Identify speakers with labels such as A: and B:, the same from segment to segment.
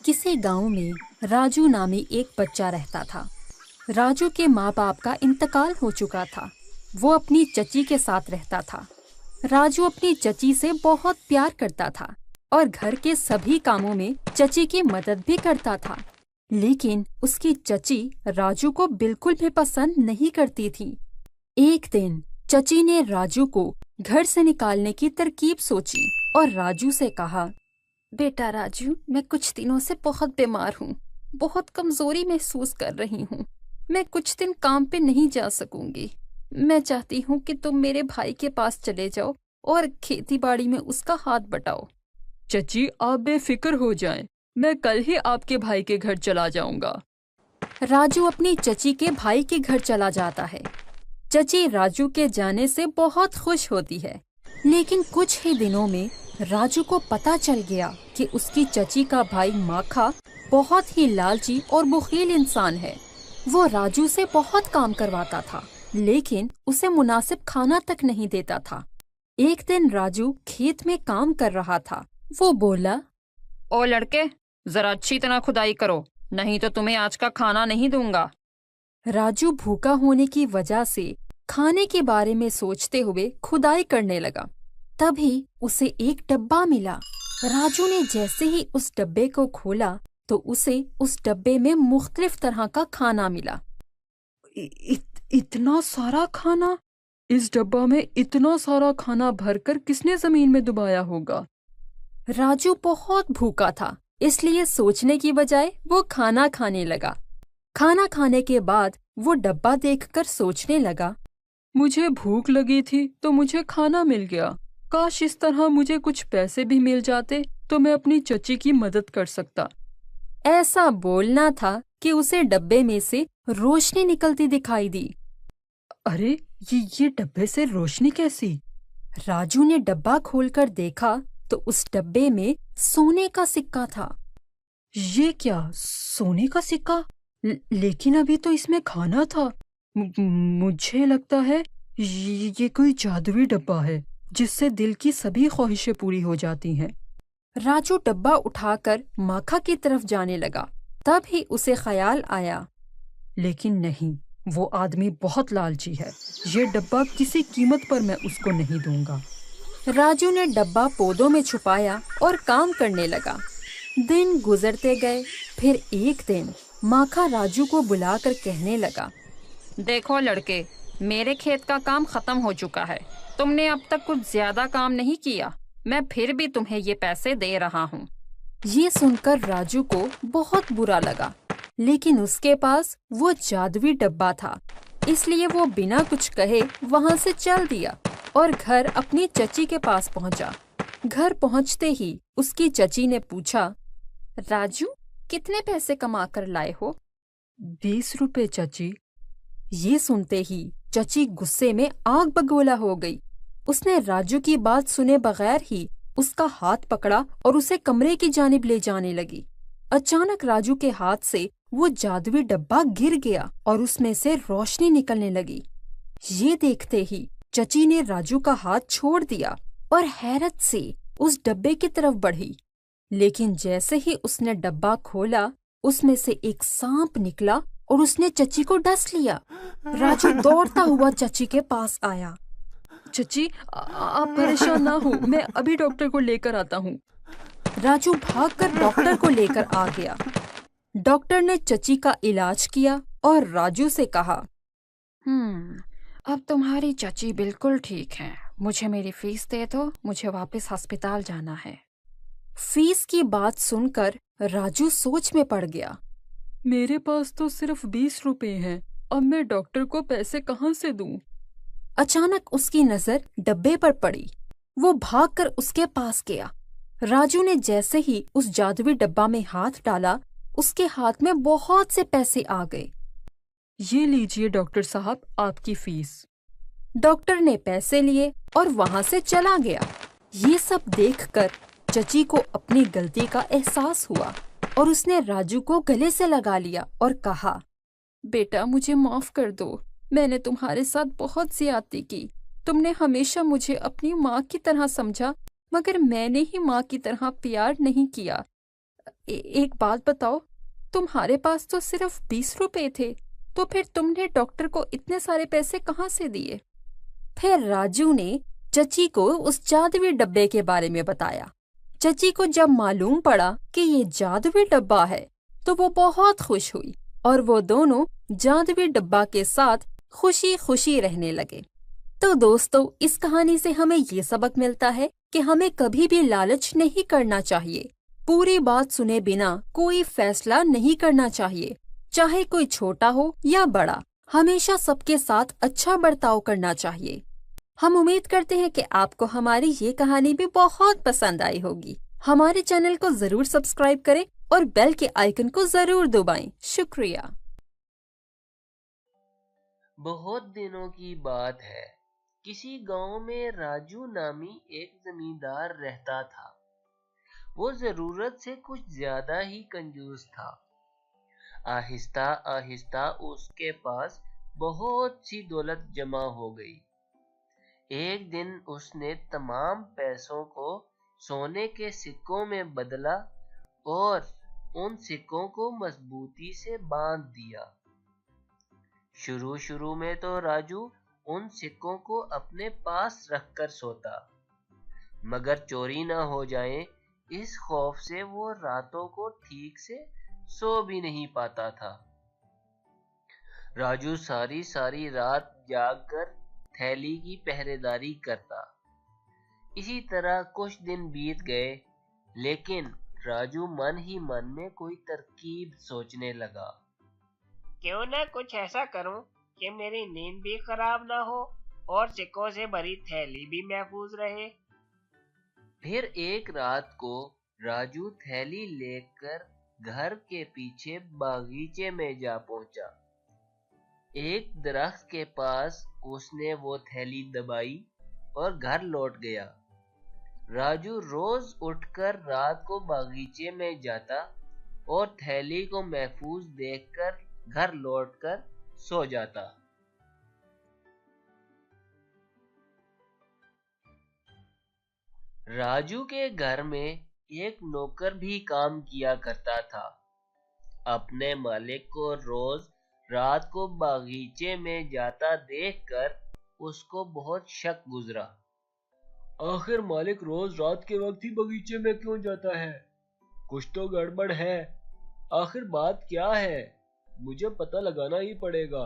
A: किसी गांव में राजू नामी एक बच्चा रहता था। राजू के माँ बाप का इंतकाल हो चुका था। वो अपनी चची के साथ रहता था। राजू अपनी चची से बहुत प्यार करता था और घर के सभी कामों में चची की मदद भी करता था। लेकिन उसकी चची राजू को बिल्कुल भी पसंद नहीं करती थी। एक दिन चची ने राजू को घर से निकालने की तरकीब सोची और राजू से कहा, बेटा राजू, मैं कुछ दिनों से बहुत बीमार हूँ। बहुत कमजोरी महसूस कर रही हूँ। मैं कुछ दिन काम पे नहीं जा सकूंगी। मैं चाहती हूँ कि तुम मेरे भाई के पास चले जाओ और खेती बाड़ी में उसका हाथ बटाओ।
B: चची, आप बेफिक्र हो जाएं। मैं कल ही आपके भाई के घर चला जाऊंगा।
A: राजू अपनी चची के भाई के घर चला जाता है। चची राजू के जाने से बहुत खुश होती है। लेकिन कुछ ही दिनों में राजू को पता चल गया कि उसकी चची का भाई माखा बहुत ही लालची और बुखील इंसान है। वो राजू से बहुत काम करवाता था, लेकिन उसे मुनासिब खाना तक नहीं देता था। एक दिन राजू खेत में काम कर रहा था। वो बोला,
C: ओ लड़के, जरा अच्छी तरह खुदाई करो, नहीं तो तुम्हें आज का खाना नहीं दूंगा।
A: राजू भूखा होने की वजह से खाने के बारे में सोचते हुए खुदाई करने लगा। तभी उसे एक डब्बा मिला। राजू ने जैसे ही उस डब्बे को खोला तो उसे उस डब्बे में मुख्तलिफ तरह का खाना मिला।
B: इतना सारा खाना? इस डब्बा में इतना सारा खाना भरकर किसने जमीन में दबाया होगा?
A: राजू बहुत भूखा था, इसलिए सोचने की बजाय वो खाना खाने लगा। खाना खाने के बाद वो डब्बा देखकर सोचने लगा,
B: मुझे भूख लगी थी तो मुझे खाना मिल गया। काश इस तरह मुझे कुछ पैसे भी मिल जाते तो मैं अपनी चची की मदद कर सकता।
A: ऐसा बोलना था कि उसे डब्बे में से रोशनी निकलती दिखाई दी।
B: अरे, ये डब्बे से रोशनी कैसी?
A: राजू ने डब्बा खोलकर देखा तो उस डब्बे में सोने का सिक्का था।
B: ये क्या, सोने का सिक्का? लेकिन अभी तो इसमें खाना था। मुझे लगता है ये कोई जादुई डब्बा है जिससे दिल की सभी ख्वाहिशें पूरी हो जाती हैं।
A: राजू डब्बा उठाकर माखा की तरफ जाने लगा। तब ही उसे ख्याल आया,
B: लेकिन नहीं, वो आदमी बहुत लालची है। ये डब्बा किसी कीमत पर मैं उसको नहीं दूंगा।
A: राजू ने डब्बा पौधों में छुपाया और काम करने लगा। दिन गुजरते गए। फिर एक दिन माखा राजू को बुलाकर कहने लगा,
C: देखो लड़के, मेरे खेत का काम खत्म हो चुका है। तुमने अब तक कुछ ज्यादा काम नहीं किया। मैं फिर भी तुम्हें ये पैसे दे रहा हूँ।
A: ये सुनकर राजू को बहुत बुरा लगा, लेकिन उसके पास वो जादुई डब्बा था, इसलिए वो बिना कुछ कहे वहाँ से चल दिया और घर अपनी चची के पास पहुँचा। घर पहुँचते ही उसकी चची ने पूछा, राजू, कितने पैसे कमा कर लाए हो?
B: 20 रुपए चची।
A: ये सुनते ही चची गुस्से में आग बगोला हो गई। उसने राजू की बात सुने बगैर ही उसका हाथ पकड़ा और उसे कमरे की जानिब ले जाने लगी। अचानक राजू के हाथ से वो जादुई डब्बा गिर गया और उसमें से रोशनी निकलने लगी। ये देखते ही चची ने राजू का हाथ छोड़ दिया और हैरत से उस डब्बे की तरफ बढ़ी। लेकिन जैसे ही उसने डब्बा खोला, उसमें से एक सांप निकला और उसने चची को डस लिया। राजू दौड़ता हुआ चची के पास आया।
B: चची, आप परेशान ना हो, मैं अभी डॉक्टर को लेकर आता हूँ।
A: राजू भागकर डॉक्टर को लेकर आ गया। डॉक्टर ने चची का इलाज किया और राजू से कहा,
C: अब तुम्हारी चची बिल्कुल ठीक है। मुझे मेरी फीस दे दो, मुझे वापस अस्पताल जाना है।
A: फीस की बात सुनकर राजू सोच में पड़ गया।
B: मेरे पास तो सिर्फ 20 रुपए हैं। अब मैं डॉक्टर को पैसे कहाँ से दूं?
A: अचानक उसकी नजर डब्बे पर पड़ी। वो भागकर उसके पास गया। राजू ने जैसे ही उस जादुई डब्बा में हाथ डाला, उसके हाथ में बहुत से पैसे आ गए।
B: ये लीजिए डॉक्टर साहब, आपकी फीस।
A: डॉक्टर ने पैसे लिए और वहां से चला गया। ये सब देखकर चची को अपनी गलती का एहसास हुआ और उसने राजू को गले से लगा लिया और कहा, बेटा, मुझे माफ कर दो। मैंने तुम्हारे साथ बहुत ज्यादती की। तुमने हमेशा मुझे अपनी माँ की तरह समझा, मगर मैंने ही माँ की तरह प्यार नहीं किया। एक बात बताओ, तुम्हारे पास तो सिर्फ 20 रुपए थे, तो फिर तुमने डॉक्टर को इतने सारे पैसे कहाँ से दिए? फिर राजू ने चची को उस जादुई डब्बे के बारे में बताया। चची को जब मालूम पड़ा कि ये जादुई डब्बा है, तो वो बहुत खुश हुई और वो दोनों जादुई डब्बा के साथ खुशी खुशी रहने लगे। तो दोस्तों, इस कहानी से हमें ये सबक मिलता है कि हमें कभी भी लालच नहीं करना चाहिए। पूरी बात सुने बिना कोई फैसला नहीं करना चाहिए, चाहे कोई छोटा हो या बड़ा। हमेशा सबके साथ अच्छा बर्ताव करना चाहिए। हम उम्मीद करते हैं कि आपको हमारी ये कहानी भी बहुत पसंद आई होगी। हमारे चैनल को जरूर सब्सक्राइब करें और बेल के आइकन को जरूर दबाएं। शुक्रिया।
D: बहुत दिनों की बात है, किसी गांव में राजू नामी एक जमींदार रहता था। वो जरूरत से कुछ ज्यादा ही कंजूस था। आहिस्ता आहिस्ता उसके पास बहुत सी दौलत जमा हो गई। एक दिन उसने तमाम पैसों को सोने के सिक्कों में बदला और उन सिक्कों को मजबूती से बांध दिया। शुरू में तो राजू उन सिक्कों को अपने पास रखकर सोता, मगर चोरी ना हो जाए इस खौफ से वो रातों को ठीक से सो भी नहीं पाता था। राजू सारी रात जागकर थैली की पहरेदारी करता। इसी तरह कुछ दिन बीत गए, लेकिन राजू मन ही मन में कोई तरकीब सोचने लगा।
E: क्यों ना कुछ ऐसा करूं कि मेरी नींद भी खराब ना हो और सिक्कों से भरी थैली भी महफूज रहे।
D: फिर एक रात को राजू थैली लेकर घर के पीछे बागीचे में जा पहुंचा। एक दरख्त के पास उसने वो थैली दबाई और घर लौट गया। राजू रोज उठकर रात को बागीचे में जाता और थैली को महफूज देखकर घर लौटकर सो जाता। राजू के घर में एक नौकर भी काम किया करता था। अपने मालिक को रोज रात को बागीचे में जाता देखकर उसको बहुत शक गुजरा।
F: आखिर मालिक रोज रात के वक्त ही बगीचे में क्यों जाता है? कुछ तो गड़बड़ है। आखिर बात क्या है? मुझे पता लगाना ही पड़ेगा।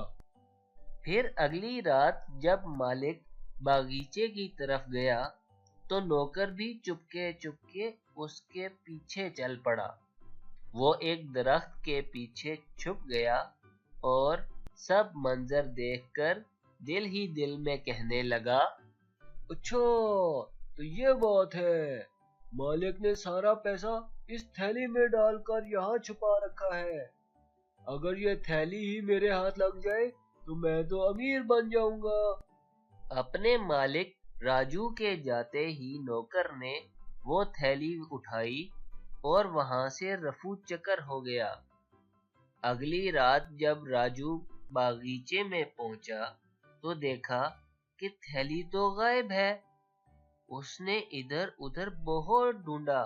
D: फिर अगली रात जब मालिक बागीचे की तरफ गया तो नौकर भी चुपके चुपके उसके पीछे चल पड़ा। वो एक दरख्त के पीछे छुप गया और सब मंजर देखकर दिल ही दिल में कहने लगा,
F: अच्छा, तो ये बात है। मालिक ने सारा पैसा इस थैली में डालकर यहाँ छुपा रखा है। अगर ये थैली ही मेरे हाथ लग जाए तो मैं तो अमीर बन जाऊंगा।
D: अपने मालिक राजू के जाते ही नौकर ने वो थैली उठाई और वहां से रफू चक्कर हो गया। अगली रात जब राजू बागीचे में पहुंचा तो देखा कि थैली तो गायब है। उसने इधर उधर बहुत ढूंढा।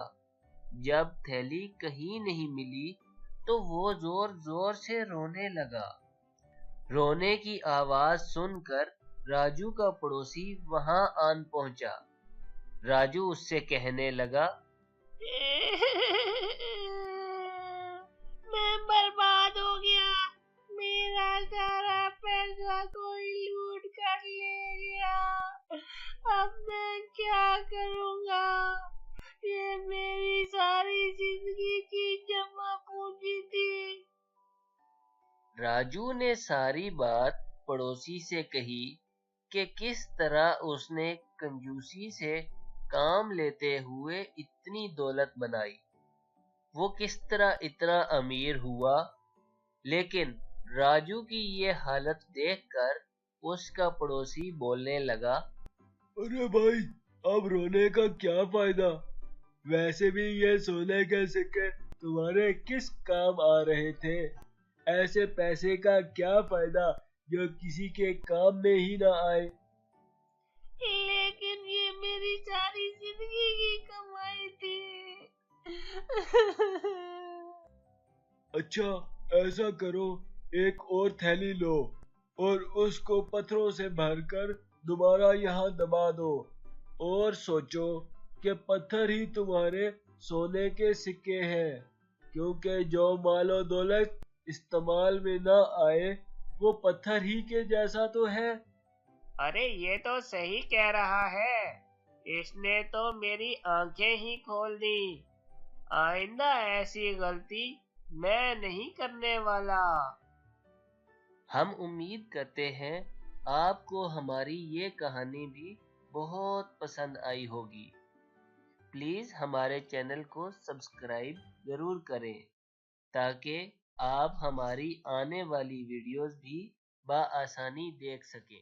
D: जब थैली कहीं नहीं मिली तो वो जोर जोर से रोने लगा। रोने की आवाज सुनकर राजू का पड़ोसी वहां आन पहुंचा। राजू उससे कहने लगा,
E: मैं बर्बाद हो गया। मेरा सारा पैसा कोई लूट कर ले गया। अब मैं क्या करूंगा? ये मेरी सारी जिंदगी की जमा पूंजी थी।
D: राजू ने सारी बात पड़ोसी से कही कि किस तरह उसने कंजूसी से काम लेते हुए इतनी दौलत बनाई। वो किस तरह इतना अमीर हुआ। लेकिन राजू की ये हालत देखकर उसका पड़ोसी बोलने लगा,
F: अरे भाई, अब रोने का क्या फायदा? वैसे भी ये सोने के सिक्के तुम्हारे किस काम आ रहे थे? ऐसे पैसे का क्या फायदा जो किसी के काम में ही ना आए।
E: लेकिन ये मेरी सारी जिंदगी की कमाई थी।
F: अच्छा, ऐसा करो, एक और थैली लो और उसको पत्थरों से भरकर दोबारा यहाँ दबा दो और सोचो कि पत्थर ही तुम्हारे सोने के सिक्के हैं, क्योंकि जो मालो दौलत इस्तेमाल में ना आए वो पत्थर ही के जैसा तो है।
E: अरे ये तो सही कह रहा है, इसने तो मेरी आंखें ही खोल दी। आइंदा ऐसी गलती मैं नहीं करने वाला।
D: हम उम्मीद करते हैं आपको हमारी ये कहानी भी बहुत पसंद आई होगी। प्लीज़ हमारे चैनल को सब्सक्राइब ज़रूर करें ताकि आप हमारी आने वाली वीडियोस भी बआसानी देख सकें।